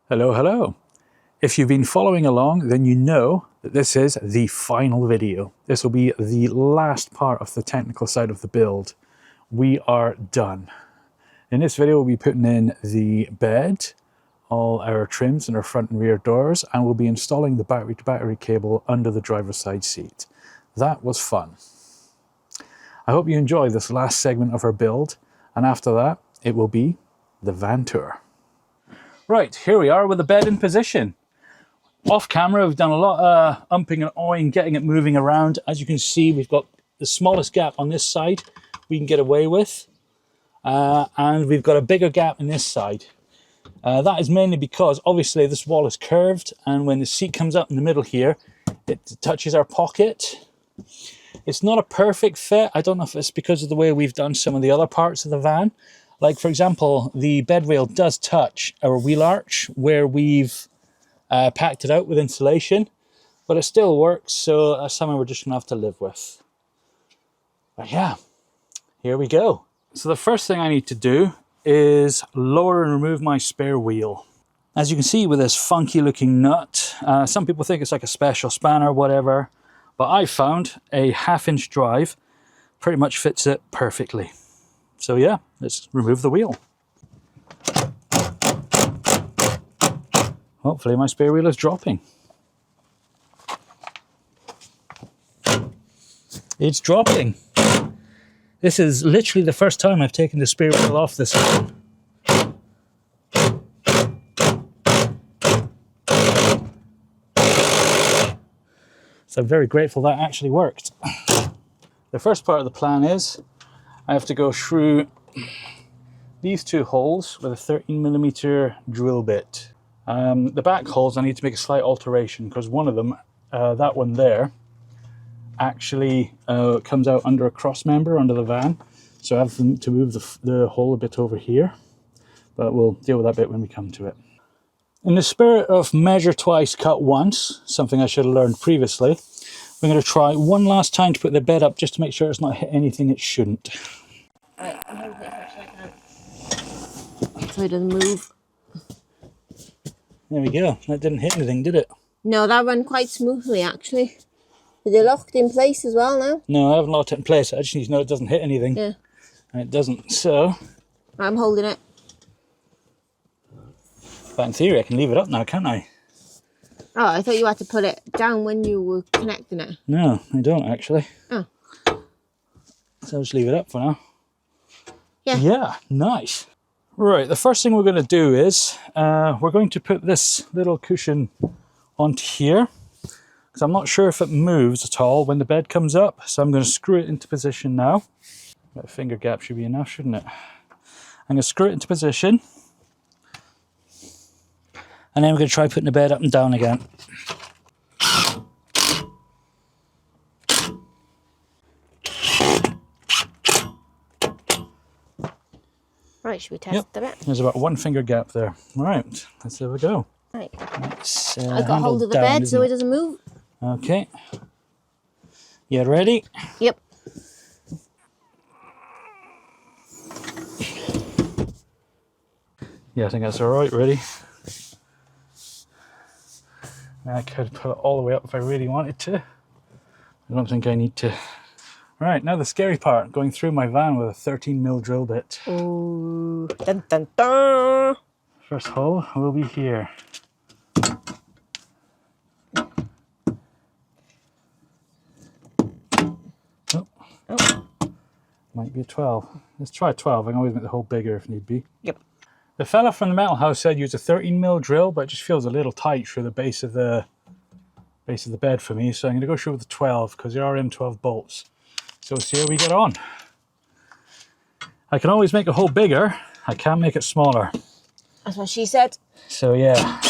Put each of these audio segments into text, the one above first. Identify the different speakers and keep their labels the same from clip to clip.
Speaker 1: Hello, hello. If you've been following along, then you know that this is the final video. This will be the last part of the technical side of the build. We are done. In this video, we'll be putting in the bed, all our trims and our front and rear doors, and we'll be installing the battery-to-battery cable under the driver's side seat. That was fun. I hope you enjoy this last segment of our build, and after that, it will be the van tour. Right, here we are with the bed in position. Off camera, we've done a lot of umping and awing, getting it moving around. As you can see, we've got the smallest gap on this side we can get away with. And we've got a bigger gap in this side. That is mainly because, obviously, this wall is curved, and when the seat comes up in the middle here, it touches our pocket. It's not a perfect fit. I don't know if it's because of the way we've done some of the other parts of the van. Like, for example, the bed rail does touch our wheel arch where we've packed it out with insulation, but it still works, so that's something we're just gonna have to live with. But yeah, here we go. So the first thing I need to do is lower and remove my spare wheel. As you can see with this funky looking nut, some people think it's like a special spanner or whatever, but I found a 1/2 inch drive pretty much fits it perfectly. So yeah, let's remove the wheel. Hopefully my spare wheel is dropping. It's dropping. This is literally the first time I've taken the spare wheel off this one. So I'm very grateful that actually worked. The first part of the plan is I have to go through these two holes with a 13mm drill bit. The back holes I need to make a slight alteration because one of them, that one there, actually comes out under a cross member under the van. So I have to move the hole a bit over here, but we'll deal with that bit when we come to it. In the spirit of measure twice, cut once, something I should have learned previously, we're going to try one last time to put the bed up just to make sure it's not hit anything it shouldn't.
Speaker 2: Right, I'm holding it so it doesn't move.
Speaker 1: There we go. That didn't hit anything, did it?
Speaker 2: No, that ran quite smoothly actually. Is it locked in place as well now?
Speaker 1: No, I haven't locked it in place. I just need to know it doesn't hit anything.
Speaker 2: Yeah.
Speaker 1: And it doesn't, so...
Speaker 2: I'm holding it.
Speaker 1: But in theory, I can leave it up now, can't I?
Speaker 2: Oh, I thought you had to put it down when you were connecting it.
Speaker 1: No, I don't actually.
Speaker 2: Oh.
Speaker 1: So I'll just leave it up for now.
Speaker 2: Yeah.
Speaker 1: Yeah, nice. Right, the first thing we're going to do is we're going to put this little cushion onto here because I'm not sure if it moves at all when the bed comes up. So I'm going to screw it into position now. That finger gap should be enough, shouldn't it? I'm going to screw it into position. And then we're going to try putting the bed up and down again.
Speaker 2: Right, should we test a bit?
Speaker 1: There's about 1 finger gap there. Right, let's have a go.
Speaker 2: Right.
Speaker 1: Let's,
Speaker 2: I've got hold of the bed so it doesn't move.
Speaker 1: Okay. You ready?
Speaker 2: Yep.
Speaker 1: Yeah, I think that's all right, ready. I could put it all the way up if I really wanted to. I don't think I need to. Right, now the scary part, going through my van with a 13mm drill bit.
Speaker 2: Ooh. Dun, dun, dun.
Speaker 1: First hole will be here. Oh.
Speaker 2: Oh.
Speaker 1: Might be a 12. Let's try 12. I can always make the hole bigger if need be.
Speaker 2: Yep.
Speaker 1: The fella from the metal house said use a 13mm drill, but it just feels a little tight through the base of the bed for me. So I'm going to go through with the 12 because there are M12 bolts. So we'll see how we get on. I can always make a hole bigger. I can't make it smaller.
Speaker 2: That's what she said.
Speaker 1: So yeah.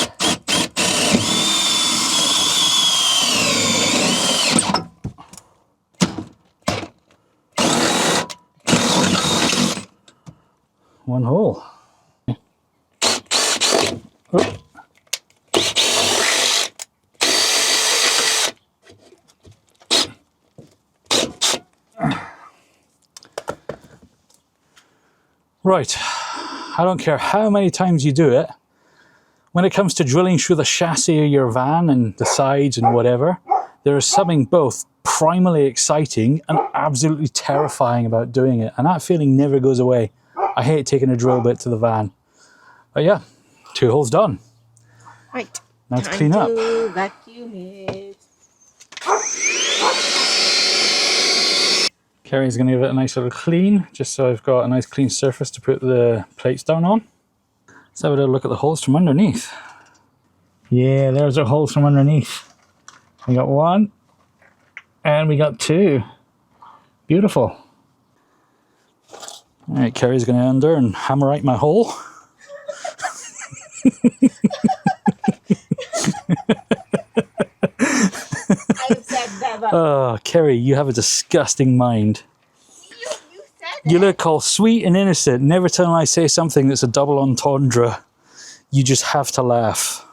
Speaker 1: One hole. Oh. Right, I don't care how many times you do it, When it comes to drilling through the chassis of your van and the sides and whatever, there is something both primally exciting and absolutely terrifying about doing it. And that feeling never goes away. I hate taking a drill bit to the van. But yeah, 2 holes done.
Speaker 2: Right.
Speaker 1: Now to clean up.
Speaker 2: Vacuum it.
Speaker 1: Kerry's going to give it a nice little clean, just so I've got a nice clean surface to put the plates down on. Let's have a little look at the holes from underneath. Yeah, there's our holes from underneath. We got 1 and we got 2. Beautiful. All right, Kerry's going to under and hammer out my hole.
Speaker 2: I've said never.
Speaker 1: Oh, Kerry, you have a disgusting mind.
Speaker 2: You said
Speaker 1: You
Speaker 2: it.
Speaker 1: look all sweet and innocent. And every time I say something that's a double entendre, you just have to laugh.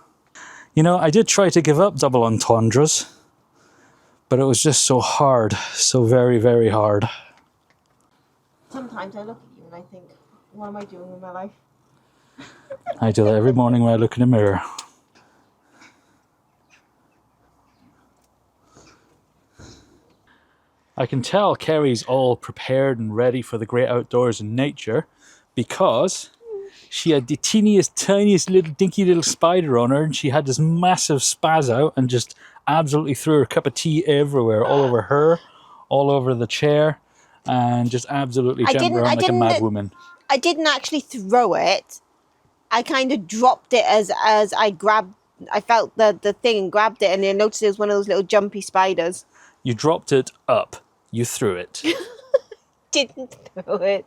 Speaker 1: You know, I did try to give up double entendres, but it was just so hard. So very, very hard.
Speaker 2: Sometimes I look at you and I think, what am I doing with my life?
Speaker 1: I do that every morning when I look in the mirror. I can tell Kerry's all prepared and ready for the great outdoors and nature because she had the teeniest, tiniest little dinky little spider on her, and she had this massive spaz out and just absolutely threw her cup of tea everywhere, all over her, all over the chair, and just absolutely jumped around like a mad woman.
Speaker 2: I didn't actually throw it. I kind of dropped it as I grabbed. I felt the thing and grabbed it, and I noticed it was one of those little jumpy spiders.
Speaker 1: You dropped it up. You threw it.
Speaker 2: Didn't throw it.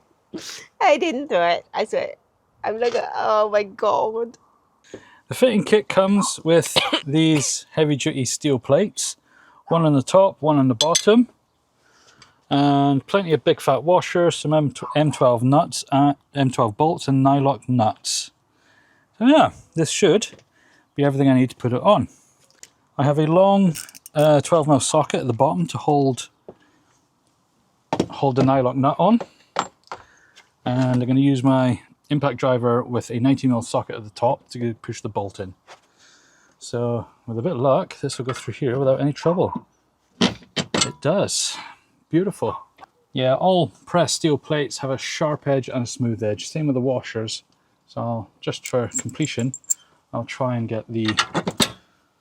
Speaker 2: I didn't throw it. I swear. I'm like, oh my god.
Speaker 1: The fitting kit comes with these heavy-duty steel plates. 1 on the top, 1 on the bottom. And plenty of big fat washers, some M12 nuts, M12 bolts and nylock nuts. So yeah, this should be everything I need to put it on. I have a long 12mm socket at the bottom to hold the nylock nut on, and I'm going to use my impact driver with a 90mm socket at the top to push the bolt in. So with a bit of luck, this will go through here without any trouble. It does. Beautiful. Yeah, all pressed steel plates have a sharp edge and a smooth edge. Same with the washers. So I'll, just for completion, I'll try and get the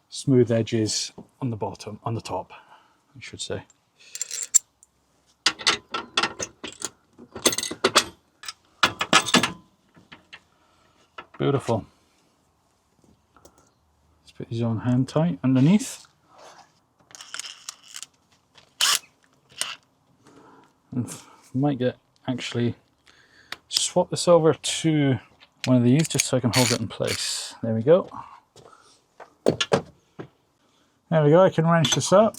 Speaker 1: smooth edges on the bottom, on the top, I should say. Beautiful. Let's put these on hand tight underneath. And might get actually swap this over to one of these just so I can hold it in place. There we go. There we go, I can wrench this up.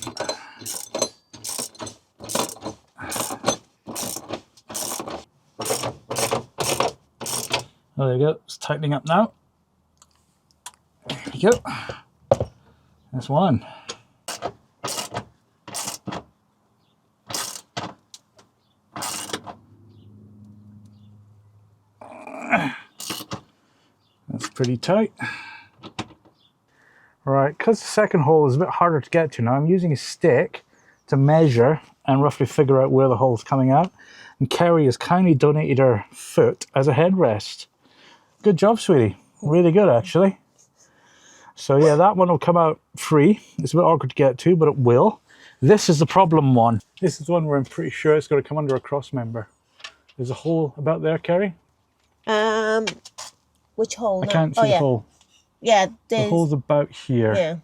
Speaker 1: Oh, there we go, it's tightening up now. There we go. That's one. That's pretty tight. Right, because the second hole is a bit harder to get to now, I'm using a stick to measure and roughly figure out where the hole's coming out. And Kerry has kindly donated her foot as a headrest. Good job, sweetie. Really good, actually. So yeah, that one will come out free. It's a bit awkward to get to, but it will. This is the problem one. This is the one where I'm pretty sure it's going to come under a cross member. There's a hole about there, Kerry?
Speaker 2: Which hole?
Speaker 1: I can't see the hole.
Speaker 2: Yeah,
Speaker 1: the hole's about here.
Speaker 2: Yeah.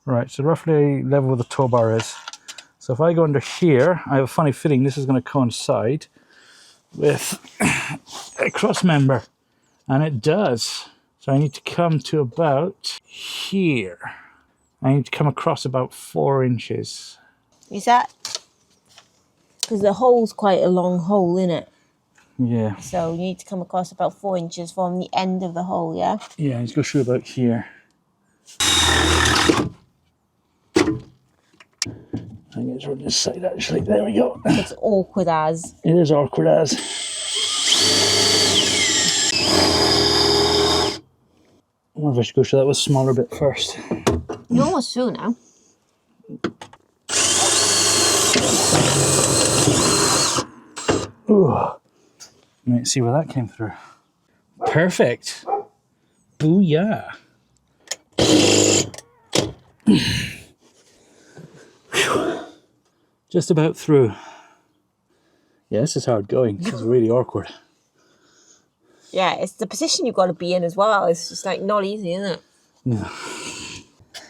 Speaker 1: Right, so roughly level where the tow bar is. So if I go under here, I have a funny feeling this is going to coincide with a cross member. And it does. So I need to come to about here. I need to come across about 4 inches.
Speaker 2: Is that? Because the hole's quite a long hole, isn't it?
Speaker 1: Yeah.
Speaker 2: So you need to come across about 4 inches from the end of the hole, yeah?
Speaker 1: Yeah, let's go through about here. I think it's on this side actually. There we go.
Speaker 2: It's awkward as.
Speaker 1: It is awkward as. wonder if I should go for that with a smaller bit first.
Speaker 2: You're almost through now.
Speaker 1: Ooh. Let's see where that came through. Perfect. Booyah. Just about through. Yeah, this is hard going. This is really awkward.
Speaker 2: Yeah, it's the position you've got to be in as well. It's just like not easy, isn't it?
Speaker 1: No.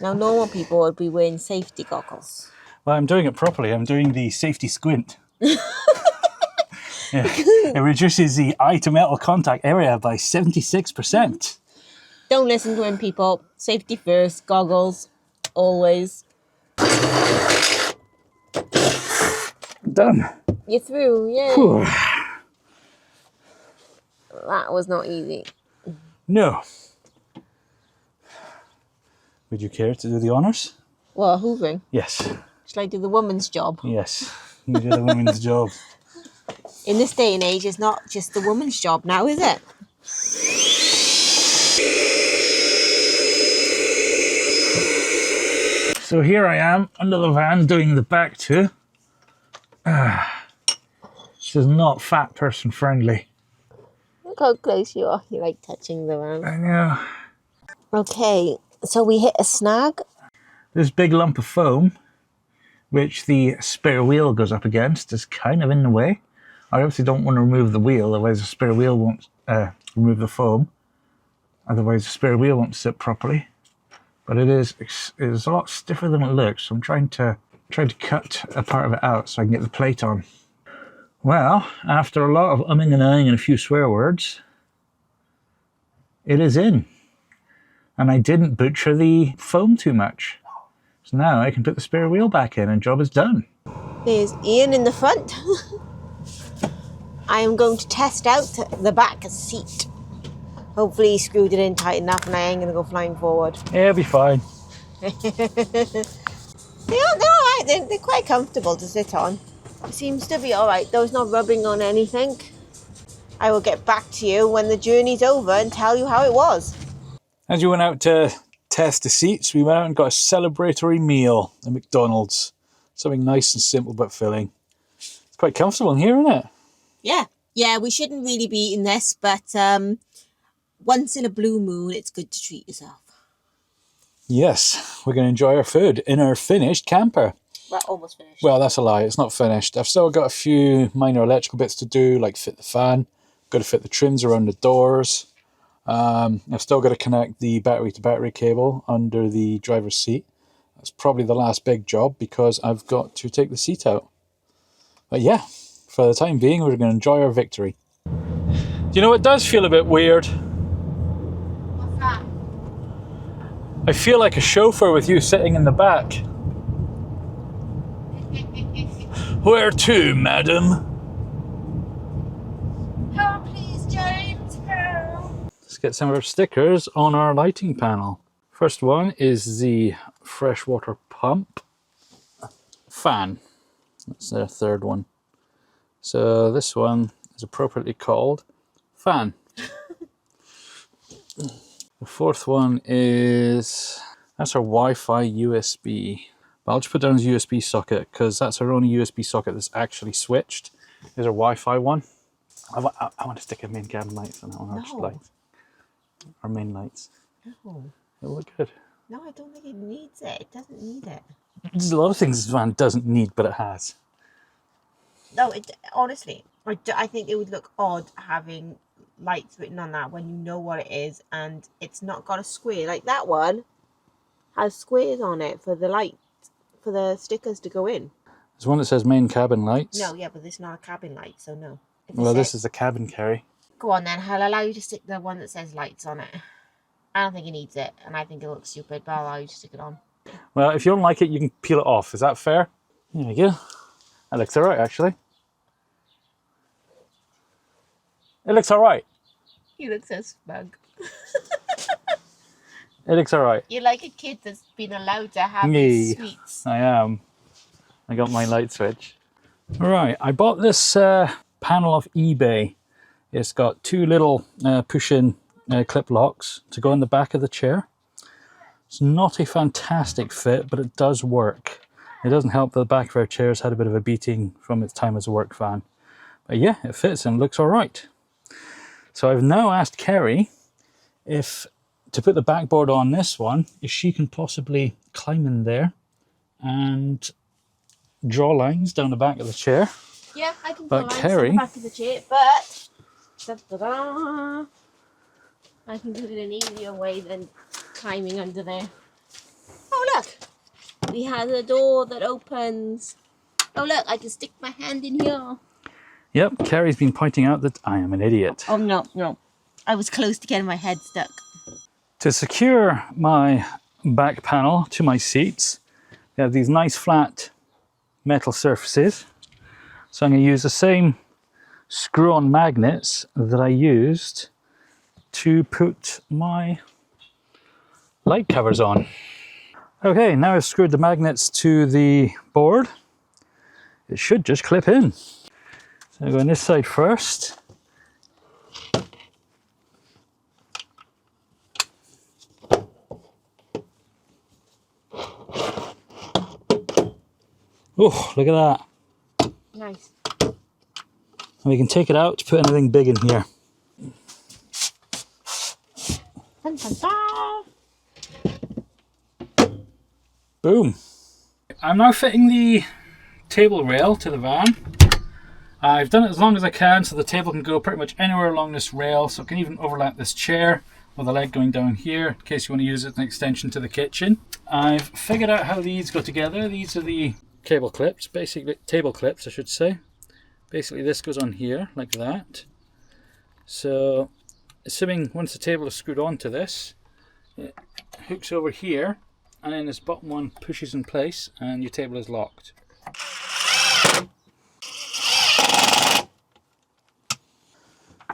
Speaker 2: Now, normal people would be wearing safety goggles.
Speaker 1: Well, I'm doing it properly. I'm doing the safety squint. Yeah. It reduces the eye to metal contact area by 76%.
Speaker 2: Don't listen to him, people. Safety first, goggles, always.
Speaker 1: Done.
Speaker 2: You're through, yay.
Speaker 1: Whew.
Speaker 2: That was not easy.
Speaker 1: No. Would you care to do the honours?
Speaker 2: Well, hoovering.
Speaker 1: Yes.
Speaker 2: Shall I do the woman's job?
Speaker 1: Yes. You do the woman's job.
Speaker 2: In this day and age, it's not just the woman's job now, is it?
Speaker 1: So here I am under the van doing the back two. This is not fat person friendly.
Speaker 2: Look how close you are. You like touching the van.
Speaker 1: I know.
Speaker 2: Okay, so we hit a snag.
Speaker 1: This big lump of foam, which the spare wheel goes up against, is kind of in the way. I obviously don't want to remove the wheel, otherwise the spare wheel won't remove the foam. Otherwise the spare wheel won't sit properly. But it is a lot stiffer than it looks. So I'm trying to cut a part of it out so I can get the plate on. Well, after a lot of umming and ahhing and a few swear words, it is in. And I didn't butcher the foam too much. So now I can put the spare wheel back in and job is done.
Speaker 2: There's Ian in the front. I am going to test out the back seat. Hopefully he screwed it in tight enough and I ain't going to go flying forward.
Speaker 1: Yeah, it'll be fine.
Speaker 2: They're alright, they're quite comfortable to sit on. It seems to be alright, though it's not rubbing on anything. I will get back to you when the journey's over and tell you how it was.
Speaker 1: As you went out to test the seats, we went out and got a celebratory meal at McDonald's. Something nice and simple but filling. It's quite comfortable in here, isn't it?
Speaker 2: Yeah, we shouldn't really be eating this, but once in a blue moon, it's good to treat yourself.
Speaker 1: Yes, we're going to enjoy our food in our finished camper.
Speaker 2: We're almost finished.
Speaker 1: Well, that's a lie. It's not finished. I've still got a few minor electrical bits to do, like fit the fan. Got to fit the trims around the doors. I've still got to connect the battery-to-battery cable under the driver's seat. That's probably the last big job because I've got to take the seat out. But yeah, for the time being, we're going to enjoy our victory. Do you know what does feel a bit weird?
Speaker 2: What's that?
Speaker 1: I feel like a chauffeur with you sitting in the back. Where to, madam?
Speaker 2: Help, please, James, help.
Speaker 1: Let's get some of our stickers on our lighting panel. First one is the freshwater pump fan. That's their third one. So this one is appropriately called fan. The fourth one is, that's our Wi-Fi USB. But I'll just put down as USB socket because that's our only USB socket that's actually switched. Is our Wi-Fi one. I want to stick a main cabin lights on that one. Our lights. Our main lights.
Speaker 2: No.
Speaker 1: It'll look good.
Speaker 2: No, I don't think it needs it. It doesn't need it.
Speaker 1: There's a lot of things this van doesn't need, but it has.
Speaker 2: No, honestly, I think it would look odd having lights written on that when you know what it is and it's not got a square. Like that one has squares on it for the light, for the stickers to go in.
Speaker 1: There's one that says main cabin lights.
Speaker 2: No, yeah, but this is not a cabin light, so no.
Speaker 1: Well, this is the cabin carry.
Speaker 2: Go on then, I'll allow you to stick the one that says lights on it. I don't think it needs it, and I think it looks stupid, but I'll allow you to stick it on.
Speaker 1: Well, if you don't like it, you can peel it off. Is that fair? There we go. That looks alright, actually. It looks alright.
Speaker 2: You look so smug.
Speaker 1: It looks alright.
Speaker 2: You're like a kid that's been allowed to have these sweets.
Speaker 1: I am. I got my light switch. Alright, I bought this panel off eBay. It's got two little push-in clip locks to go in the back of the chair. It's not a fantastic fit, but it does work. It doesn't help that the back of our chair's had a bit of a beating from its time as a work fan. But yeah, it fits and looks all right. So I've now asked Kerry if to put the backboard on this one, if she can possibly climb in there and draw lines down the back of the chair.
Speaker 2: Yeah, I can
Speaker 1: But
Speaker 2: draw lines
Speaker 1: Kerry,
Speaker 2: on the back of the chair, but da-da-da, I can do it in an easier way than climbing under there. Oh look, we have a door that opens. Oh look, I can stick my hand in here.
Speaker 1: yep, Kerry's been pointing out that I am an idiot.
Speaker 2: Oh no, I was close to getting my head stuck.
Speaker 1: To secure my back panel to my seats, they have these nice flat metal surfaces. So I'm going to use the same screw-on magnets that I used to put my light covers on. Okay, now I've screwed the magnets to the board. It should just clip in. So I go on this side first. Oh, look at that.
Speaker 2: Nice.
Speaker 1: And we can take it out to put anything big in here.
Speaker 2: Dun, dun, dun.
Speaker 1: Boom. I'm now fitting the table rail to the van. I've done it as long as I can so the table can go pretty much anywhere along this rail, so it can even overlap this chair with a leg going down here in case you want to use it as an extension to the kitchen. I've figured out how these go together. These are the cable clips, basically table clips I should say. Basically this goes on here like that. So assuming once the table is screwed onto this, it hooks over here and then this bottom one pushes in place and your table is locked.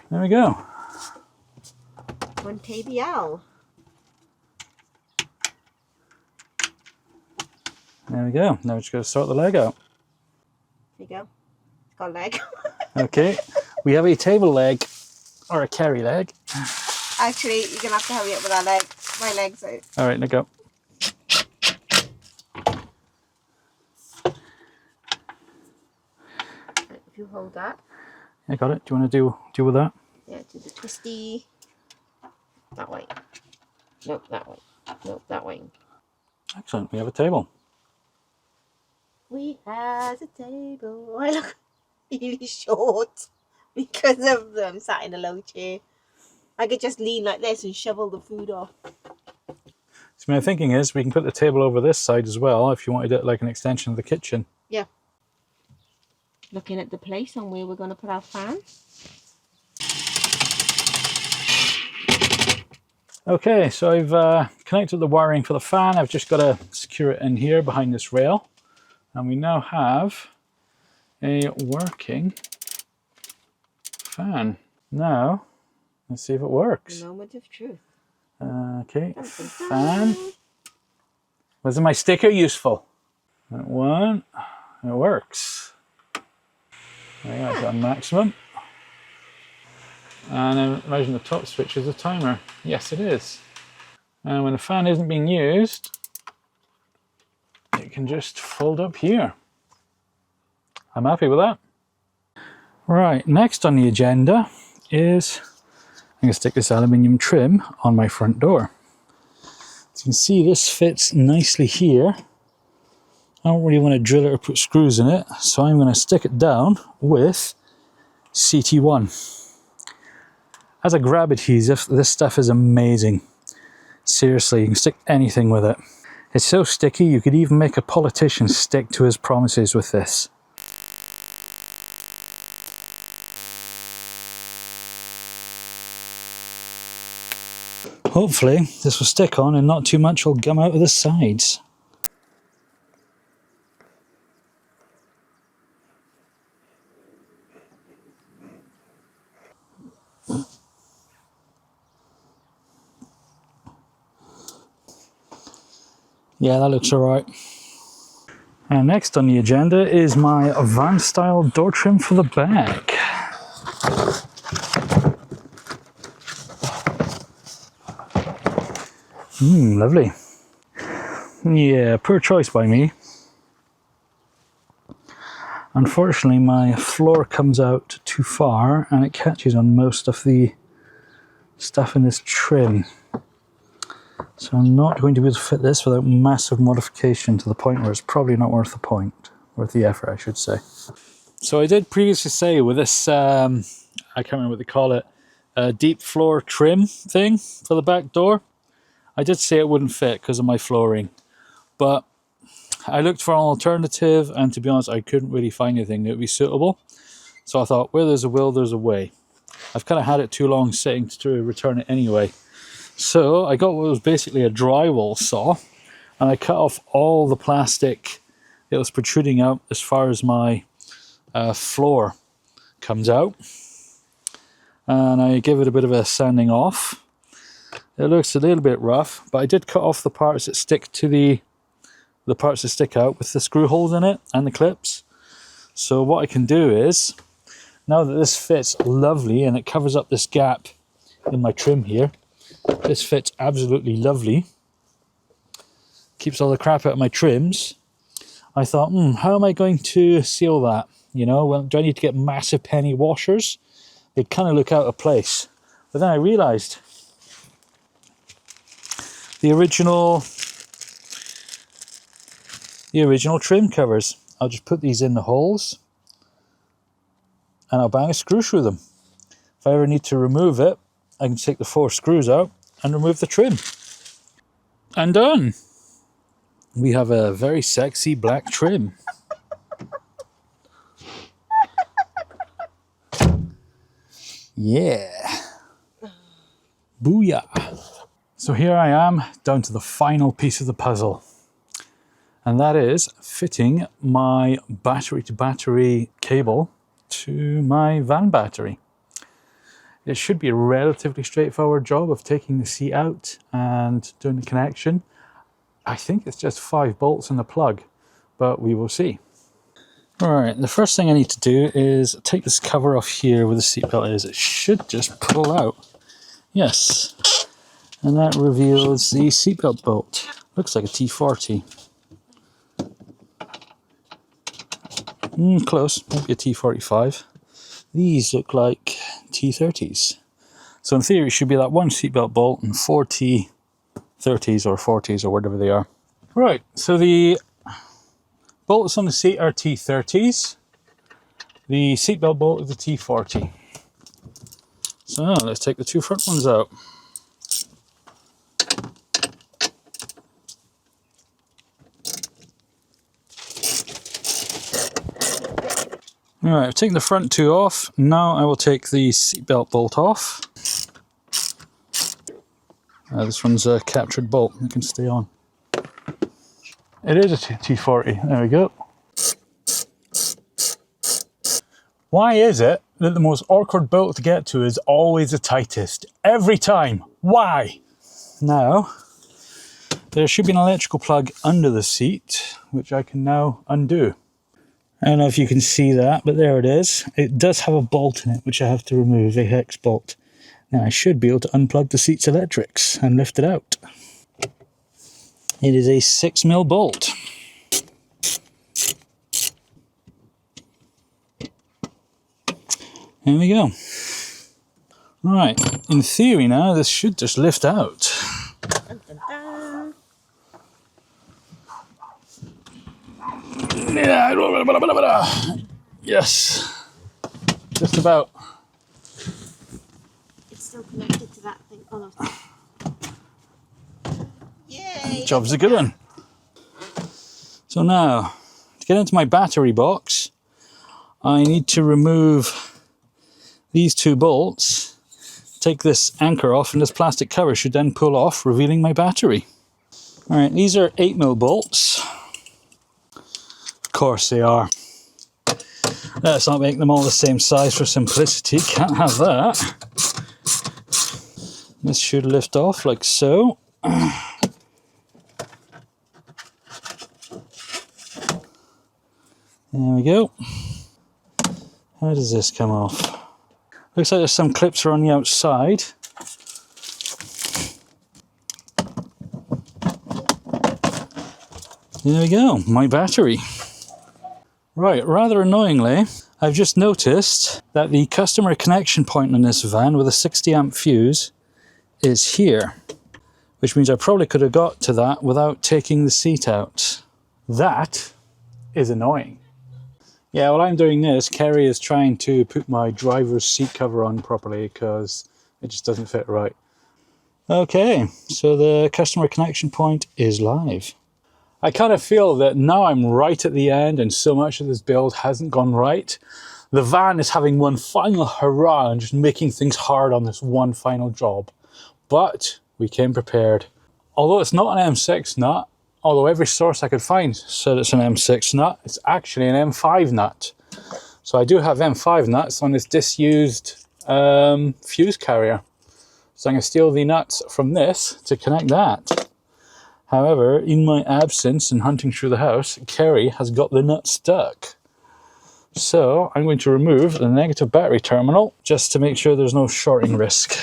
Speaker 1: There we go.
Speaker 2: One TBL.
Speaker 1: There we go. Now we're just going to sort the leg out.
Speaker 2: There you go. It's got a leg.
Speaker 1: Okay, we have a table leg or a Kerry leg.
Speaker 2: Actually, you're gonna have to hurry up with that leg. My leg's out.
Speaker 1: All right, now go.
Speaker 2: If you hold that.
Speaker 1: I got it. Do you want to deal with that?
Speaker 2: Yeah, do the twisty. That way. Nope, that way. Nope, that way.
Speaker 1: Excellent. We have a table.
Speaker 2: We has a table. I look really short because of them sat in a low chair. I could just lean like this and shovel the food off.
Speaker 1: So my thinking is we can put the table over this side as well if you wanted it like an extension of the kitchen.
Speaker 2: Yeah. Looking at the place on where we're going to put our fan.
Speaker 1: Okay, so I've connected the wiring for the fan. I've just got to secure it in here behind this rail. And we now have a working fan. Now, let's see if it works.
Speaker 2: Moment of truth.
Speaker 1: Okay, fan. Was my sticker useful? That one, it works. There you go, I've got maximum. And I imagine the top switch is a timer. Yes, it is. And when the fan isn't being used, it can just fold up here. I'm happy with that. Right, next on the agenda is I'm going to stick this aluminium trim on my front door. As you can see, this fits nicely here. I don't really want to drill it or put screws in it, so I'm going to stick it down with CT1. As a grab adhesive, this stuff is amazing. Seriously, you can stick anything with it. It's so sticky, you could even make a politician stick to his promises with this. Hopefully, this will stick on and not too much will gum out of the sides. Yeah, that looks alright. And next on the agenda is my van style door trim for the back. Lovely. Yeah, poor choice by me. Unfortunately, my floor comes out too far and it catches on most of the stuff in this trim. So I'm not going to be able to fit this without massive modification to the point where it's probably not worth the effort, I should say. So I did previously say with this, I can't remember what they call it, deep floor trim thing for the back door. I did say it wouldn't fit because of my flooring, but I looked for an alternative, and to be honest, I couldn't really find anything that would be suitable. So I thought, where there's a will, there's a way. I've kind of had it too long sitting to return it anyway. So I got what was basically a drywall saw, and I cut off all the plastic that was protruding out as far as my floor comes out. And I give it a bit of a sanding off. It looks a little bit rough, but I did cut off the parts that stick to the parts that stick out with the screw holes in it and the clips. So what I can do is, now that this fits lovely and it covers up this gap in my trim here, this fits absolutely lovely, keeps all the crap out of my trims. I thought, how am I going to seal that? You know, well, do I need to get massive penny washers? They'd kind of look out of place. But then I realized the original trim covers. I'll just put these in the holes and I'll bang a screw through them. If I ever need to remove it, I can take the 4 screws out and remove the trim. And done. We have a very sexy black trim. Yeah. Booyah. So here I am, down to the final piece of the puzzle. And that is fitting my battery-to-battery cable to my van battery. It should be a relatively straightforward job of taking the seat out and doing the connection. I think it's just 5 bolts in the plug, but we will see. All right, the first thing I need to do is take this cover off here where the seatbelt is. It should just pull out. Yes. And that reveals the seatbelt bolt. Looks like a T40. Close, maybe a T45. These look like T30s. So in theory, it should be that one seatbelt bolt and 4 T30s or 40s or whatever they are. Right, so the bolts on the seat are T30s. The seatbelt bolt is a T40. So let's take the 2 front ones out. Alright, I've taken the front 2 off. Now I will take the seatbelt bolt off. This one's a captured bolt, it can stay on. It is a T40, there we go. Why is it that the most awkward bolt to get to is always the tightest? Every time. Why? Now, there should be an electrical plug under the seat, which I can now undo. I don't know if you can see that, but there it is. It does have a bolt in it, which I have to remove, a hex bolt. Now I should be able to unplug the seat's electrics and lift it out. It is a 6mm bolt. There we go. Right, in theory now, this should just lift out.
Speaker 2: Dun, dun, dun.
Speaker 1: Yes, just about.
Speaker 2: It's still connected to that thing. Oh, no. Yay!
Speaker 1: Job's a good one. So now, to get into my battery box, I need to remove these 2 bolts, take this anchor off, and this plastic cover should then pull off, revealing my battery. Alright, these are 8mm bolts. Of course they are. Let's not make them all the same size for simplicity, can't have that. This should lift off like so. There we go. How does this come off? Looks like there's some clips are on the outside. There we go, my battery. Right, rather annoyingly, I've just noticed that the customer connection point on this van with a 60 amp fuse is here, which means I probably could have got to that without taking the seat out. That is annoying. Yeah, while I'm doing this, Kerry is trying to put my driver's seat cover on properly because it just doesn't fit right. Okay, so the customer connection point is live. I kind of feel that now I'm right at the end and so much of this build hasn't gone right. The van is having one final hurrah and just making things hard on this one final job. But we came prepared. Although it's not an M6 nut, although every source I could find said it's an M6 nut, it's actually an M5 nut. So I do have M5 nuts on this disused fuse carrier. So I'm going to steal the nuts from this to connect that. However, in my absence and hunting through the house, Kerry has got the nut stuck. So I'm going to remove the negative battery terminal just to make sure there's no shorting risk.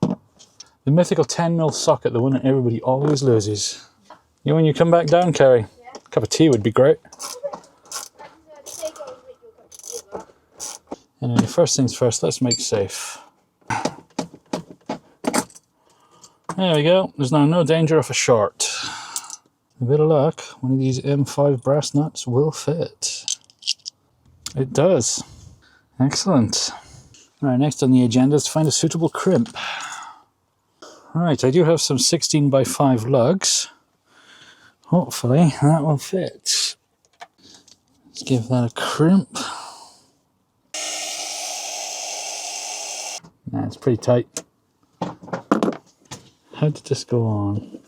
Speaker 1: The mythical 10mm socket, the one that everybody always loses. You know, when you come back down, Kerry, a cup of tea would be great. Anyway, first things first, let's make safe. There we go, there's now no danger of a short. A bit of luck, one of these M5 brass nuts will fit. It does. Excellent. Alright, next on the agenda is to find a suitable crimp. Right, I do have some 16x5 lugs. Hopefully that will fit. Let's give that a crimp. Nah, it's pretty tight. How did this go on?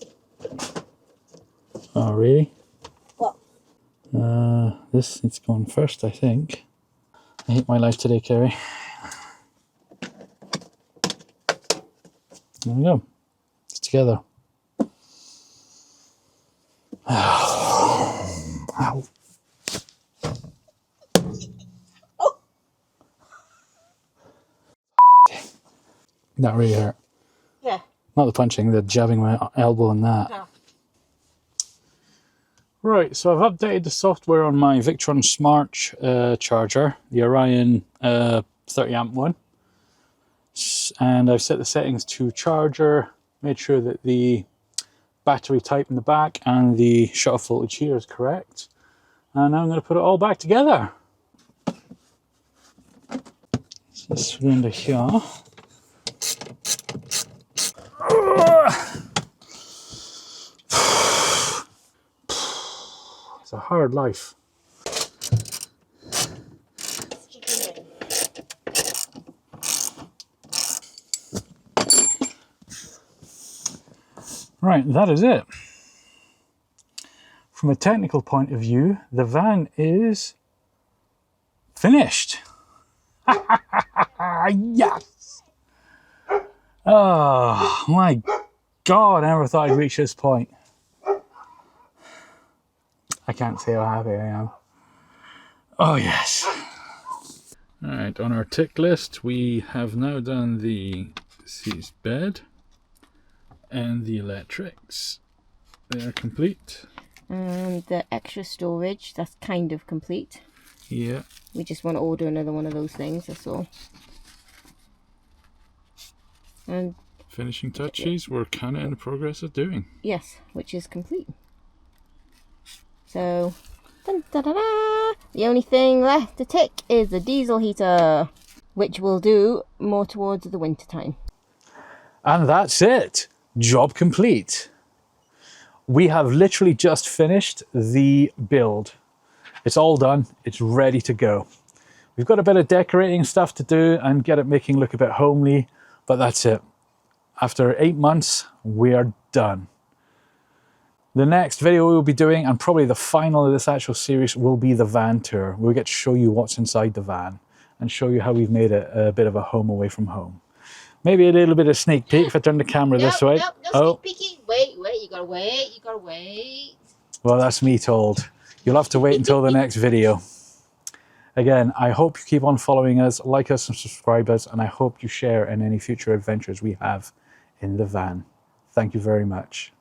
Speaker 1: Oh, really?
Speaker 2: What?
Speaker 1: This needs to go on first, I think. I hate my life today, Kerry. There we go. It's together. Ow.
Speaker 2: Oh.
Speaker 1: That really hurt.
Speaker 2: Yeah.
Speaker 1: Not the punching, the jabbing my elbow on that.
Speaker 2: No.
Speaker 1: Right, so I've updated the software on my Victron Smart charger, the Orion 30 amp one. And I've set the settings to charger, made sure that the battery type in the back and the shutoff voltage here is correct. And now I'm going to put it all back together. So this will go into here. It's a hard life. Right, that is it. From a technical point of view, the van is finished. Yes! Oh my God, I never thought I'd reach this point. I can't say how happy I am. Oh yes. Alright, on our tick list we have now done the seats bed and the electrics. They are complete.
Speaker 2: And the extra storage, that's kind of complete.
Speaker 1: Yeah.
Speaker 2: We just want to order another one of those things, that's all. And
Speaker 1: finishing touches we're kind of in the progress of doing.
Speaker 2: Yes, which is complete. So, dun, da, da, da. The only thing left to tick is the diesel heater, which we'll do more towards the winter time.
Speaker 1: And that's it. Job complete. We have literally just finished the build. It's all done. It's ready to go. We've got a bit of decorating stuff to do and get it making look a bit homely, but that's it. After 8 months, we are done. The next video we'll be doing, and probably the final of this actual series, will be the van tour. We'll get to show you what's inside the van and show you how we've made it a bit of a home away from home. Maybe a little bit of sneak peek if I turn the camera this way.
Speaker 2: No sneak peeking. Wait, you gotta wait.
Speaker 1: Well, that's me told. You'll have to wait until the next video. Again, I hope you keep on following us, like us and subscribe us, and I hope you share in any future adventures we have in the van. Thank you very much.